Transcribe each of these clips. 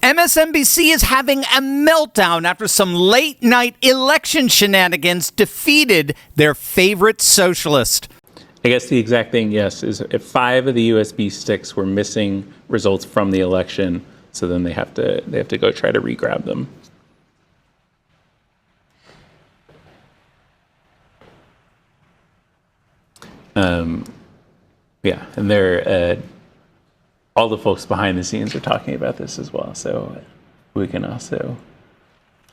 MSNBC is having a meltdown after some late-night election shenanigans defeated their favorite socialist. I guess the exact thing, yes, is if 5 of the USB sticks were missing results from the election, so then they have to go try to re-grab them. Yeah, and they're all the folks behind the scenes are talking about this as well, so we can also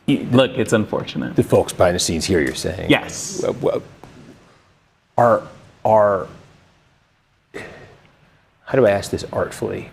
look. It's unfortunate. The folks behind the scenes here, you're saying? Yes. Are how do I ask this artfully?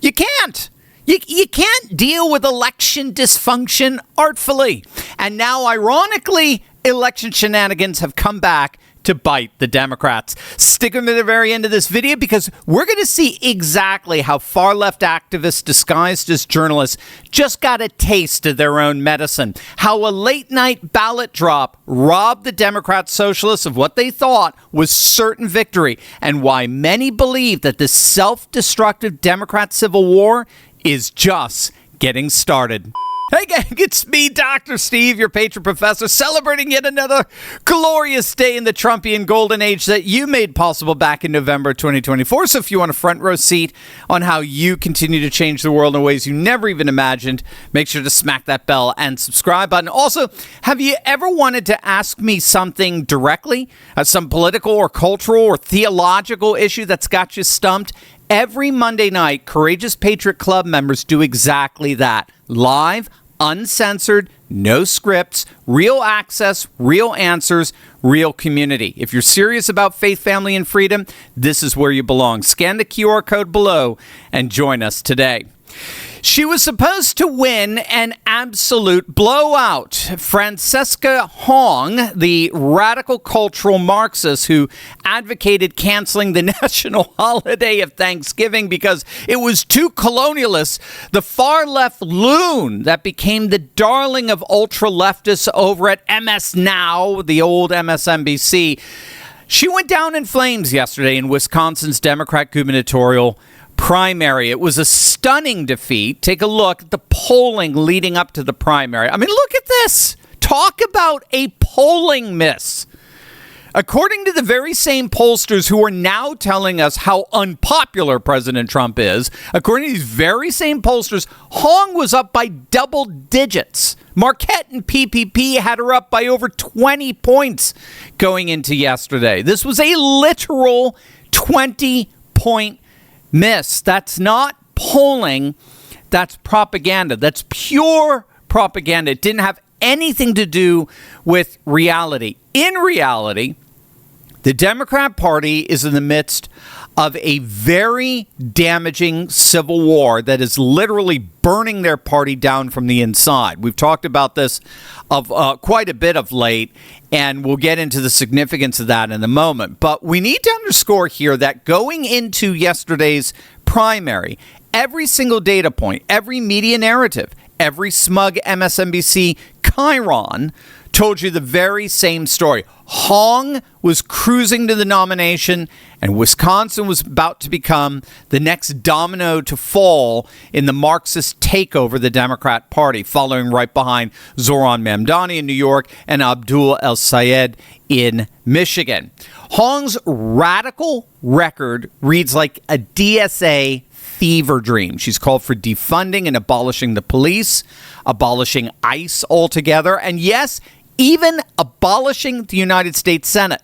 You can't. You can't deal with election dysfunction artfully. And now, ironically, election shenanigans have come back to bite the Democrats. Stick with me to the very end of this video because we're going to see exactly how far-left activists disguised as journalists just got a taste of their own medicine. How a late-night ballot drop robbed the Democrat socialists of what they thought was certain victory, and why many believe that this self-destructive Democrat civil war is just getting started. Hey gang, it's me, Dr. Steve, your patron professor, celebrating yet another glorious day in the Trumpian golden age that you made possible back in November 2024. So if you want a front row seat on how you continue to change the world in ways you never even imagined, make sure to smack that bell and subscribe button. Also, have you ever wanted to ask me something directly, some political or cultural or theological issue that's got you stumped? Every Monday night, Courageous Patriot Club members do exactly that. Live, uncensored, no scripts, real access, real answers, real community. If you're serious about faith, family, and freedom, this is where you belong. Scan the QR code below and join us today. She was supposed to win an absolute blowout. Francesca Hong, the radical cultural Marxist who advocated canceling the national holiday of Thanksgiving because it was too colonialist, the far-left loon that became the darling of ultra-leftists over at MS Now, the old MSNBC. She went down in flames yesterday in Wisconsin's Democrat gubernatorial primary. It was a stunning defeat. Take a look at the polling leading up to the primary. I mean, look at this. Talk about a polling miss. According to the very same pollsters who are now telling us how unpopular President Trump is, according to these very same pollsters, Hong was up by double digits. Marquette and PPP had her up by over 20 points going into yesterday. This was a literal 20-point miss. That's not polling. That's propaganda. That's pure propaganda. It didn't have anything to do with reality. In reality, the Democrat Party is in the midst of a very damaging civil war that is literally burning their party down from the inside. We've talked about this of quite a bit of late, and we'll get into the significance of that in a moment. But we need to underscore here that going into yesterday's primary, every single data point, every media narrative, every smug MSNBC chyron told you the very same story. Hong was cruising to the nomination, and Wisconsin was about to become the next domino to fall in the Marxist takeover of the Democrat Party, following right behind Zoran Mamdani in New York and Abdul El-Sayed in Michigan. Hong's radical record reads like a DSA fever dream. She's called for defunding and abolishing the police, abolishing ICE altogether, and yes, even abolishing the United States Senate.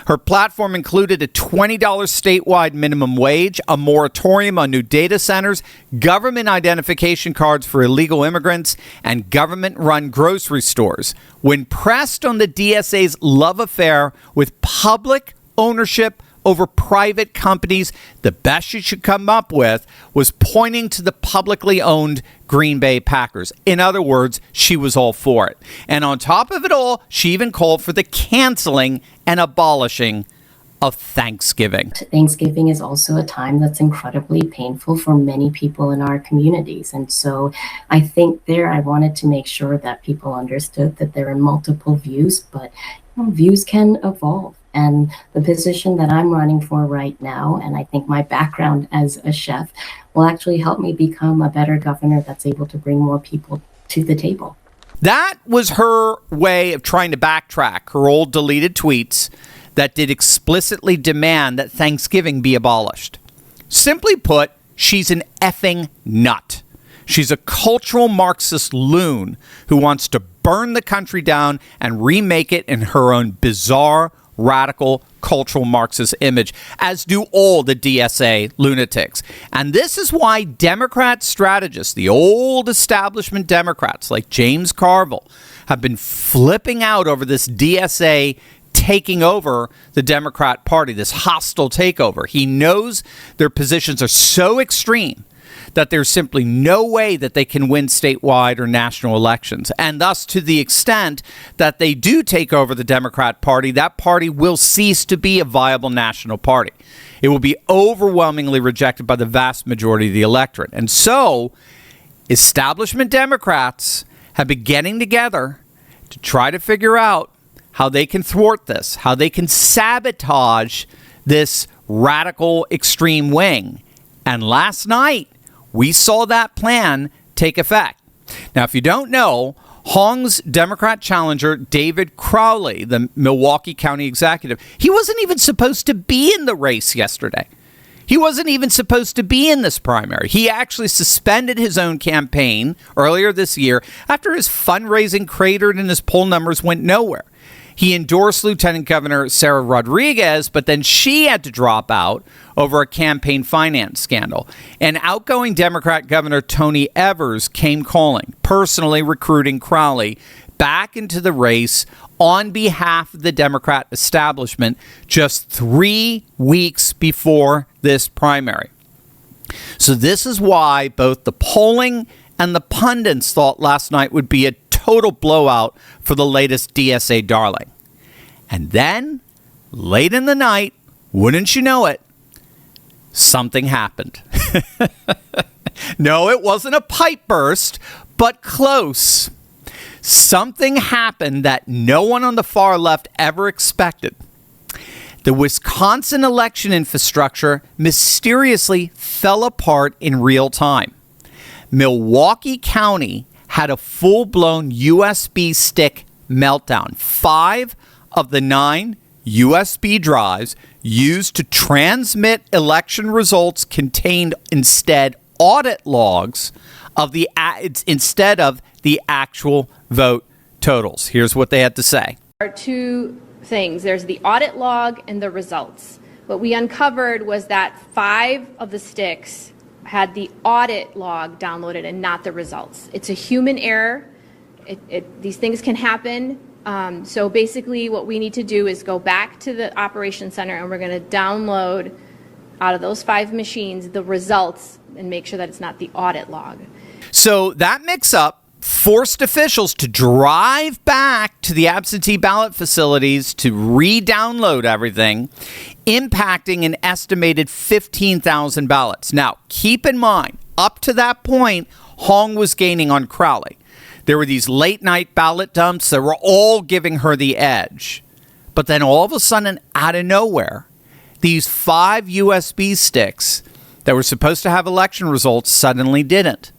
Her platform included a $20 statewide minimum wage, a moratorium on new data centers, government identification cards for illegal immigrants, and government-run grocery stores. When pressed on the DSA's love affair with public ownership over private companies, the best she should come up with was pointing to the publicly owned Green Bay Packers. In other words, she was all for it. And on top of it all, she even called for the canceling and abolishing of Thanksgiving. Thanksgiving is also a time that's incredibly painful for many people in our communities. And so I think I wanted to make sure that people understood that there are multiple views, but views can evolve. And the position that I'm running for right now, and I think my background as a chef, will actually help me become a better governor that's able to bring more people to the table. That was her way of trying to backtrack her old deleted tweets that did explicitly demand that Thanksgiving be abolished. Simply put, she's an effing nut. She's a cultural Marxist loon who wants to burn the country down and remake it in her own bizarre, radical, cultural Marxist image, as do all the DSA lunatics. And this is why Democrat strategists, the old establishment Democrats like James Carville, have been flipping out over this DSA taking over the Democrat Party, this hostile takeover. He knows their positions are so extreme that there's simply no way that they can win statewide or national elections. And thus, to the extent that they do take over the Democrat Party, that party will cease to be a viable national party. It will be overwhelmingly rejected by the vast majority of the electorate. And so, establishment Democrats have been getting together to try to figure out how they can thwart this, how they can sabotage this radical extreme wing. And last night, we saw that plan take effect. Now, if you don't know, Hong's Democrat challenger, David Crowley, the Milwaukee County executive, he wasn't even supposed to be in the race yesterday. He wasn't even supposed to be in this primary. He actually suspended his own campaign earlier this year after his fundraising cratered and his poll numbers went nowhere. He endorsed Lieutenant Governor Sarah Rodriguez, but then she had to drop out over a campaign finance scandal. And outgoing Democrat Governor Tony Evers came calling, personally recruiting Crowley back into the race on behalf of the Democrat establishment just 3 weeks before this primary. So this is why both the polling and the pundits thought last night would be a total blowout for the latest DSA darling. And then, late in the night, wouldn't you know it, something happened. No, it wasn't a pipe burst, but close. Something happened that no one on the far left ever expected. The Wisconsin election infrastructure mysteriously fell apart in real time. Milwaukee County had a full-blown USB stick meltdown. 5 of the 9 USB drives used to transmit election results contained instead audit logs of the instead of the actual vote totals. Here's what they had to say. There are two things. There's the audit log and the results. What we uncovered was that 5 of the sticks had the audit log downloaded and not the results. It's a human error. These things can happen. So basically what we need to do is go back to the operations center and we're going to download out of those 5 machines the results and make sure that it's not the audit log. So that mix-up forced officials to drive back to the absentee ballot facilities to re-download everything, impacting an estimated 15,000 ballots. Now, keep in mind, up to that point, Hong was gaining on Crowley. There were these late-night ballot dumps that were all giving her the edge. But then all of a sudden, out of nowhere, these 5 USB sticks that were supposed to have election results suddenly didn't.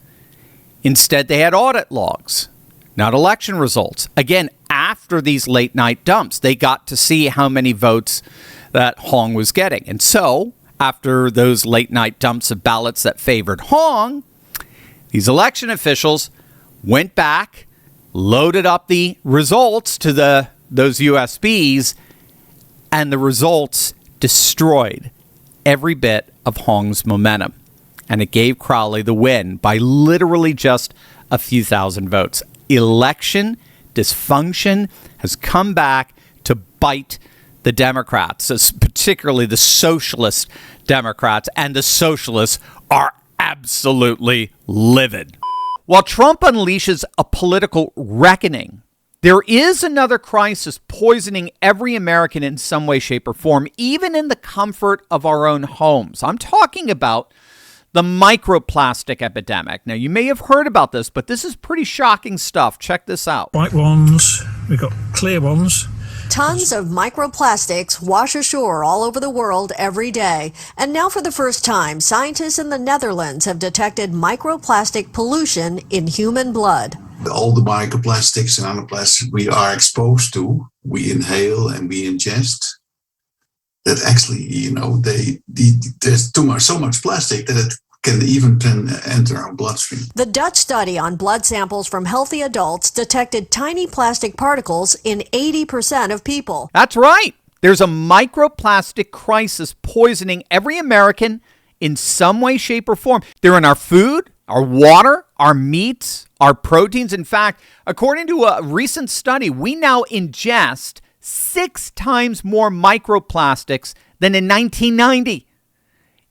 Instead, they had audit logs, not election results. Again, after these late-night dumps, they got to see how many votes that Hong was getting. And so, after those late-night dumps of ballots that favored Hong, these election officials went back, loaded up the results to those USBs, and the results destroyed every bit of Hong's momentum. And it gave Crowley the win by literally just a few thousand votes. Election dysfunction has come back to bite the Democrats, particularly the Socialist Democrats, and the Socialists are absolutely livid. While Trump unleashes a political reckoning, there is another crisis poisoning every American in some way, shape, or form, even in the comfort of our own homes. I'm talking about the microplastic epidemic. Now, you may have heard about this, but this is pretty shocking stuff. Check this out. White ones, we've got clear ones, Tons of microplastics wash ashore all over the world every day. And now for the first time, scientists in the Netherlands have detected microplastic pollution in human blood. All the microplastics and nanoplastics we are exposed to, we inhale and we ingest, that actually, there's so much plastic that it can even enter our bloodstream. The Dutch study on blood samples from healthy adults detected tiny plastic particles in 80% of people. That's right. There's a microplastic crisis poisoning every American in some way, shape, or form. They're in our food, our water, our meats, our proteins. In fact, according to a recent study, we now ingest 6 times more microplastics than in 1990.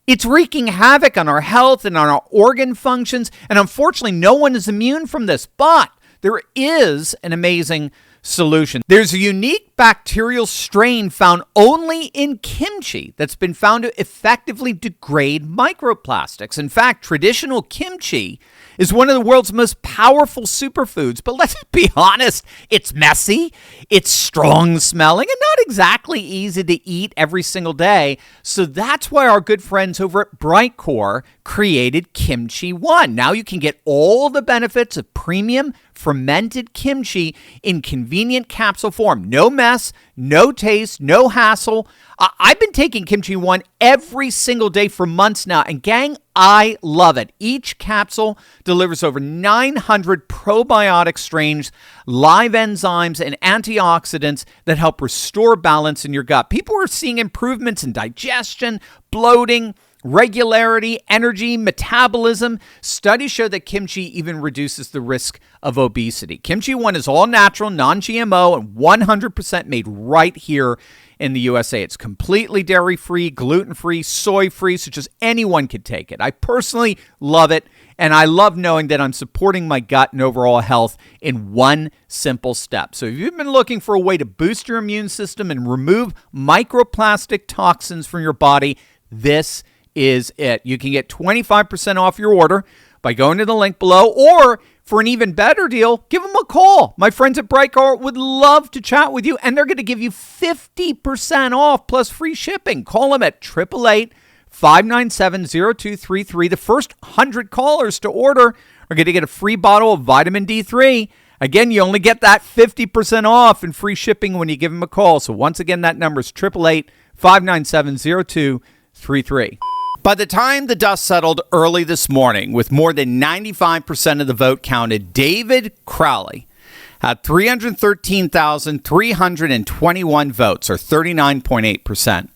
It's wreaking havoc on our health and on our organ functions. And unfortunately, no one is immune from this. But there is an amazing solution. There's a unique bacterial strain found only in kimchi that's been found to effectively degrade microplastics. In fact, traditional kimchi is one of the world's most powerful superfoods. But let's be honest, it's messy, it's strong smelling, and not exactly easy to eat every single day. So that's why our good friends over at Brightcore created Kimchi One. Now you can get all the benefits of premium fermented kimchi in convenient capsule form. No mess, no taste, no hassle. I've been taking Kimchi One every single day for months now, and gang, I love it. Each capsule delivers over 900 probiotic strains, live enzymes, and antioxidants that help restore balance in your gut. People are seeing improvements in digestion, bloating, regularity, energy, metabolism. Studies show that kimchi even reduces the risk of obesity. Kimchi One is all natural, non-GMO, and 100% made right here in the USA. It's completely dairy-free, gluten-free, soy-free, so just anyone could take it. I personally love it, and I love knowing that I'm supporting my gut and overall health in one simple step. So if you've been looking for a way to boost your immune system and remove microplastic toxins from your body, this is it. You can get 25% off your order by going to the link below, or for an even better deal, give them a call. My friends at Brightcore would love to chat with you, and they're going to give you 50% off plus free shipping. Call them at 888-597-0233. The first 100 callers to order are going to get a free bottle of vitamin D3. Again, you only get that 50% off and free shipping when you give them a call. So once again, that number is 888-597-0233. By the time the dust settled early this morning, with more than 95% of the vote counted, David Crowley had 313,321 votes, or 39.8%,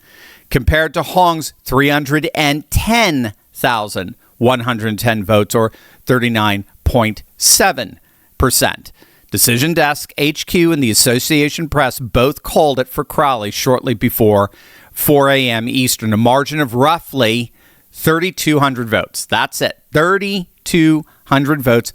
compared to Hong's 310,110 votes, or 39.7%. Decision Desk, HQ, and the Association Press both called it for Crowley shortly before 4 a.m. Eastern, a margin of roughly 3,200 votes. That's it. 3,200 votes,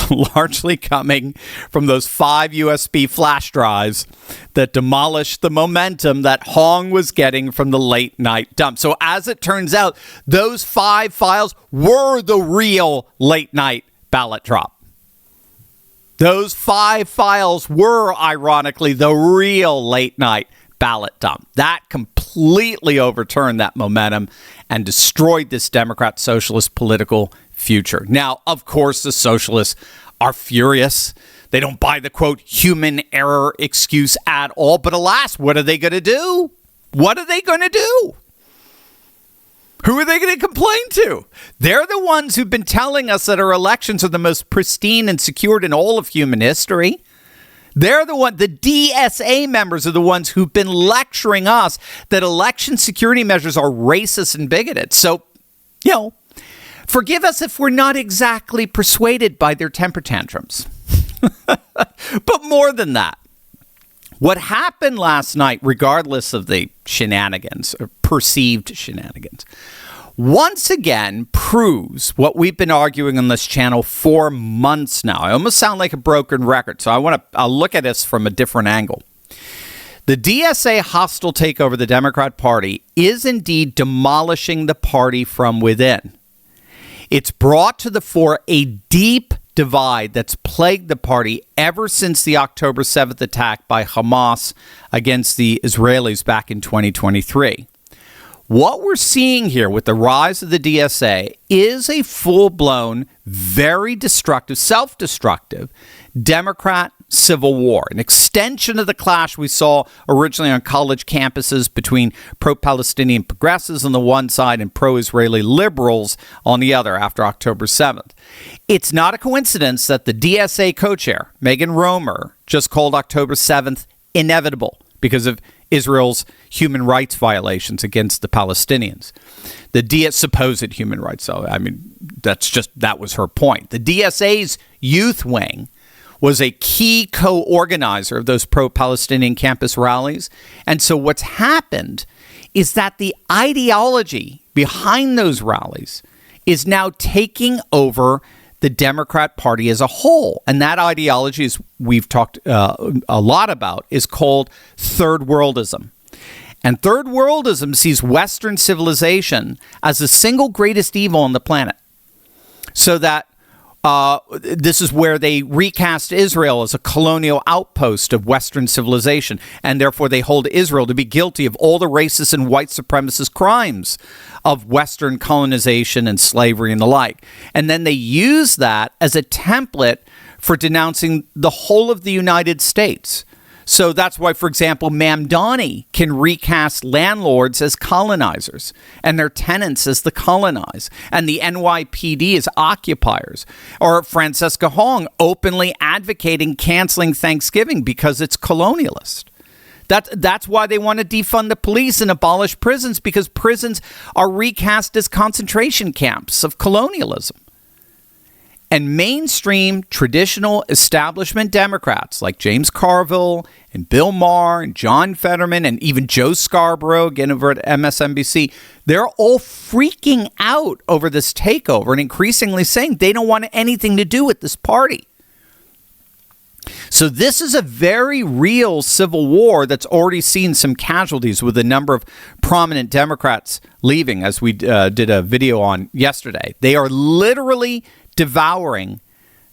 largely coming from those 5 USB flash drives that demolished the momentum that Hong was getting from the late night dump. So as it turns out, those 5 files were the real late night ballot drop. Those 5 files were, ironically, the real late night ballot dump. That completely overturned that momentum and destroyed this Democrat socialist political future. Now, of course, the socialists are furious. They don't buy the, quote, human error excuse at all. But alas, what are they going to do? What are they going to do? Who are they going to complain to? They're the ones who've been telling us that our elections are the most pristine and secured in all of human history. They're the DSA members are the ones who've been lecturing us that election security measures are racist and bigoted. So, forgive us if we're not exactly persuaded by their temper tantrums. But more than that, what happened last night, regardless of the shenanigans or perceived shenanigans, once again proves what we've been arguing on this channel for months now. I almost sound like a broken record, so I'll look at this from a different angle. The DSA hostile takeover of the Democrat Party is indeed demolishing the party from within. It's brought to the fore a deep divide that's plagued the party ever since the October 7th attack by Hamas against the Israelis back in 2023. What we're seeing here with the rise of the DSA is a full-blown, very destructive, self-destructive Democrat civil war, an extension of the clash we saw originally on college campuses between pro-Palestinian progressives on the one side and pro-Israeli liberals on the other after October 7th. It's not a coincidence that the DSA co-chair, Megan Romer, just called October 7th inevitable because of Israel's human rights violations against the Palestinians. The supposed human rights, so I mean, that was her point. The DSA's youth wing was a key co-organizer of those pro-Palestinian campus rallies. And so what's happened is that the ideology behind those rallies is now taking over the Democrat Party as a whole. And that ideology, as we've talked a lot about, is called third worldism. And third worldism sees Western civilization as the single greatest evil on the planet. So that this is where they recast Israel as a colonial outpost of Western civilization, and therefore they hold Israel to be guilty of all the racist and white supremacist crimes of Western colonization and slavery and the like. And then they use that as a template for denouncing the whole of the United States. So that's why, for example, Mamdani can recast landlords as colonizers and their tenants as the colonized, and the NYPD as occupiers, or Francesca Hong openly advocating canceling Thanksgiving because it's colonialist. That's why they want to defund the police and abolish prisons, because prisons are recast as concentration camps of colonialism. And mainstream traditional establishment Democrats like James Carville and Bill Maher and John Fetterman and even Joe Scarborough, again over at MSNBC, they're all freaking out over this takeover and increasingly saying they don't want anything to do with this party. So this is a very real civil war that's already seen some casualties, with a number of prominent Democrats leaving, as we did a video on yesterday. They are literally devouring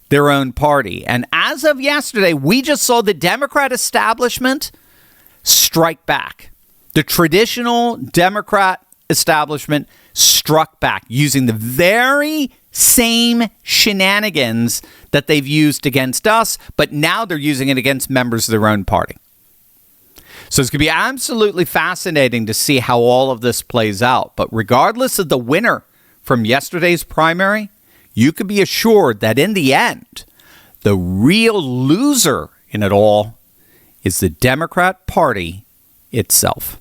their own party. And as of yesterday, we just saw the Democrat establishment strike back. The traditional Democrat establishment struck back using the very same shenanigans that they've used against us, but now they're using it against members of their own party. So it's going to be absolutely fascinating to see how all of this plays out. But regardless of the winner from yesterday's primary, you could be assured that in the end, the real loser in it all is the Democrat Party itself.